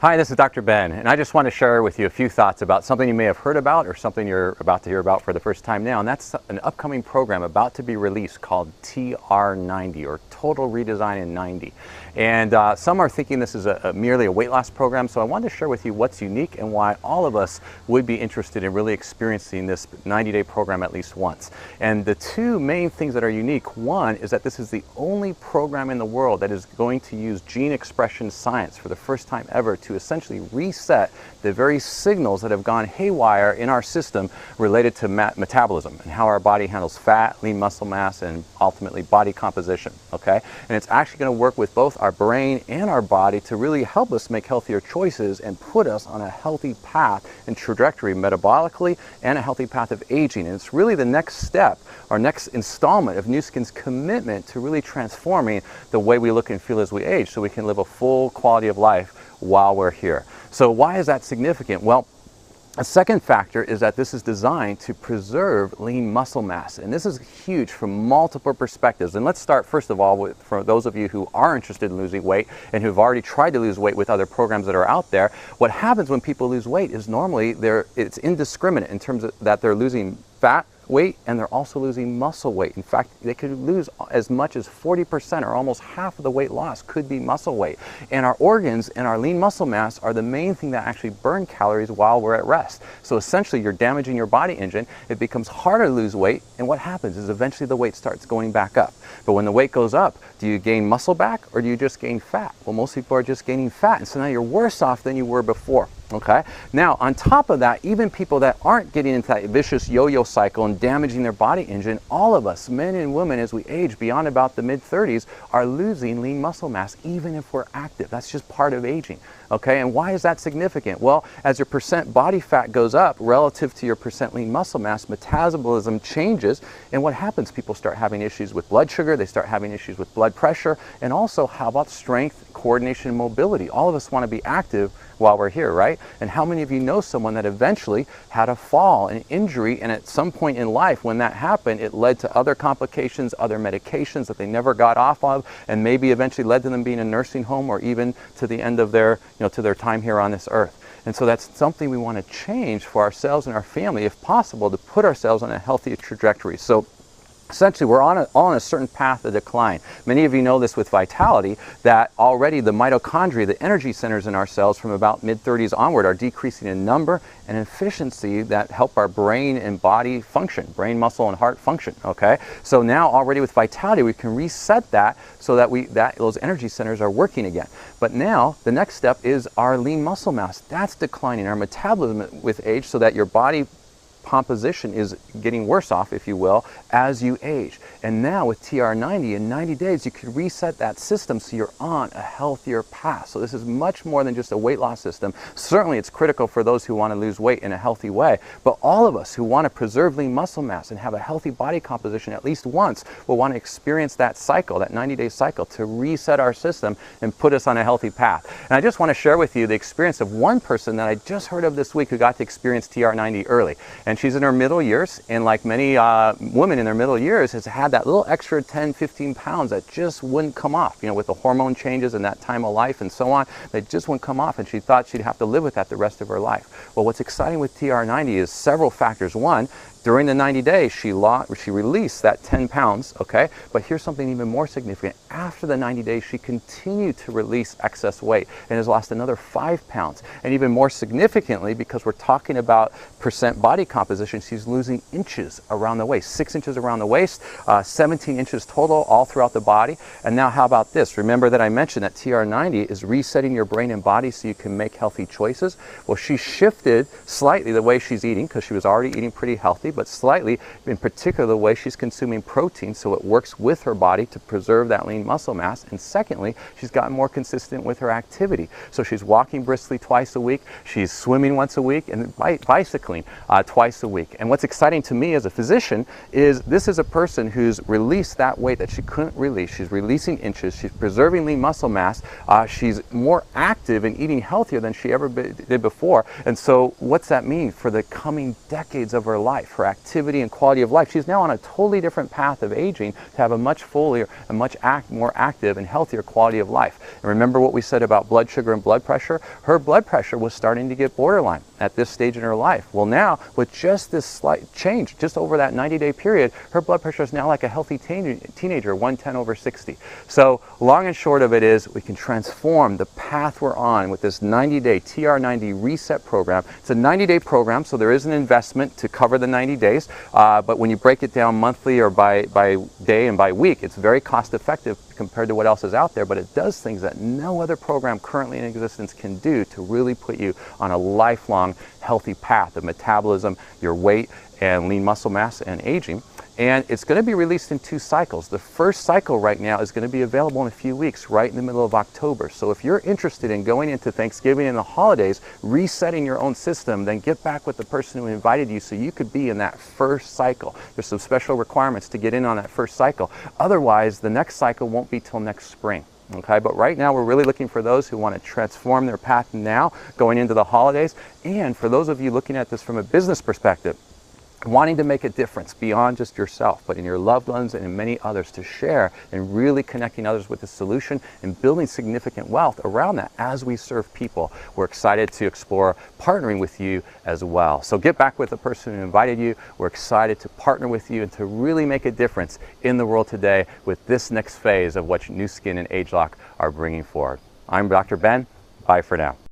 Hi, this is Dr. Ben, and I just want to share with you a few thoughts about something you may have heard about or something you're about to hear about for the first time now, and that's an upcoming program about to be released called TR90, or Total Redesign in 90. And some are thinking this is merely a weight loss program, so I wanted to share with you what's unique and why all of us would be interested in really experiencing this 90-day program at least once. And the two main things that are unique, one is that this is the only program in the world that is going to use gene expression science for the first time ever to essentially reset the very signals that have gone haywire in our system related to metabolism and how our body handles fat, lean muscle mass, and ultimately body composition, okay? And it's actually going to work with both our brain and our body to really help us make healthier choices and put us on a healthy path and trajectory metabolically and a healthy path of aging. And it's really the next step, our next installment of Nu Skin's commitment to really transforming the way we look and feel as we age so we can live a full quality of life while we're here. So why is that significant? Well, a second factor is that this is designed to preserve lean muscle mass, and this is huge from multiple perspectives. And let's start first of all with, for those of you who are interested in losing weight and who've already tried to lose weight with other programs that are out there. What happens when people lose weight is normally it's indiscriminate in terms of that they're losing fat weight and they're also losing muscle weight. In fact, they could lose as much as 40%, or almost half of the weight loss could be muscle weight. And our organs and our lean muscle mass are the main thing that actually burn calories while we're at rest. So essentially you're damaging your body engine. It becomes harder to lose weight, and what happens is eventually the weight starts going back up. But when the weight goes up, do you gain muscle back or do you just gain fat? Well, most people are just gaining fat, and so now you're worse off than you were before. Okay. Now, on top of that, even people that aren't getting into that vicious yo-yo cycle and damaging their body engine, all of us, men and women, as we age beyond about the mid-30s, are losing lean muscle mass, even if we're active. That's just part of aging. Okay, and why is that significant? Well, as your percent body fat goes up relative to your percent lean muscle mass, metabolism changes, and what happens? People start having issues with blood sugar, they start having issues with blood pressure, and also, how about strength, coordination, and mobility? All of us want to be active while we're here, right? And how many of you know someone that eventually had a fall, an injury, and at some point in life when that happened, it led to other complications, other medications that they never got off of, and maybe eventually led to them being in a nursing home or even to the end of their, to their time here on this earth. And so that's something we want to change for ourselves and our family, if possible, to put ourselves on a healthy trajectory. So essentially, we're on a certain path of decline. Many of you know this with vitality, that already the mitochondria, the energy centers in our cells from about mid-30s onward, are decreasing in number and efficiency that help our brain and body function, brain, muscle, and heart function, okay? So now already with vitality, we can reset that so that those energy centers are working again. But now the next step is our lean muscle mass. That's declining, our metabolism with age, so that your body composition is getting worse off, if you will, as you age. And now with TR90, in 90 days, you can reset that system so you're on a healthier path. So this is much more than just a weight loss system. Certainly it's critical for those who want to lose weight in a healthy way, but all of us who want to preserve lean muscle mass and have a healthy body composition at least once will want to experience that cycle, that 90-day cycle, to reset our system and put us on a healthy path. And I just want to share with you the experience of one person that I just heard of this week who got to experience TR90 early. And she's in her middle years, and like many women in their middle years, has had that little extra 10, 15 pounds that just wouldn't come off, with the hormone changes and that time of life and so on, that just wouldn't come off, and she thought she'd have to live with that the rest of her life. Well, what's exciting with TR90 is several factors. One, during the 90 days, she released that 10 pounds, okay? But here's something even more significant. After the 90 days, she continued to release excess weight and has lost another 5 pounds. And even more significantly, because we're talking about percent body composition, she's losing inches around the waist, 6 inches around the waist, 17 inches total all throughout the body. And now how about this? Remember that I mentioned that TR90 is resetting your brain and body so you can make healthy choices. Well, she shifted slightly the way she's eating, because she was already eating pretty healthy, but slightly, in particular, the way she's consuming protein, so it works with her body to preserve that lean muscle mass. And secondly, she's gotten more consistent with her activity. So she's walking briskly twice a week, she's swimming once a week, and bicycling twice a week. And what's exciting to me as a physician is this is a person who's released that weight that she couldn't release. She's releasing inches, she's preserving lean muscle mass, she's more active and eating healthier than she ever did before. And so what's that mean for the coming decades of her life? Her for activity and quality of life. She's now on a totally different path of aging to have a much fuller and much more active and healthier quality of life. And remember what we said about blood sugar and blood pressure? Her blood pressure was starting to get borderline at this stage in her life. Well, now with just this slight change, just over that 90-day period, her blood pressure is now like a healthy teenager, 110/60. So long and short of it is we can transform the path we're on with this 90-day TR90 reset program. It's a 90-day program, so there is an investment to cover the 90 days, but when you break it down monthly or by day and by week, it's very cost effective compared to what else is out there, but it does things that no other program currently in existence can do to really put you on a lifelong healthy path of metabolism, your weight, and lean muscle mass and aging. And it's going to be released in 2 cycles. The first cycle right now is going to be available in a few weeks, right in the middle of October. So if you're interested in going into Thanksgiving and the holidays, resetting your own system, then get back with the person who invited you so you could be in that first cycle. There's some special requirements to get in on that first cycle. Otherwise, the next cycle won't be till next spring. Okay, but right now we're really looking for those who want to transform their path now going into the holidays, and for those of you looking at this from a business perspective, wanting to make a difference beyond just yourself, but in your loved ones and in many others, to share and really connecting others with the solution and building significant wealth around that as we serve people. We're excited to explore partnering with you as well. So get back with the person who invited you. We're excited to partner with you and to really make a difference in the world today with this next phase of what Nu Skin and ageLOC are bringing forward. I'm Dr. Ben. Bye for now.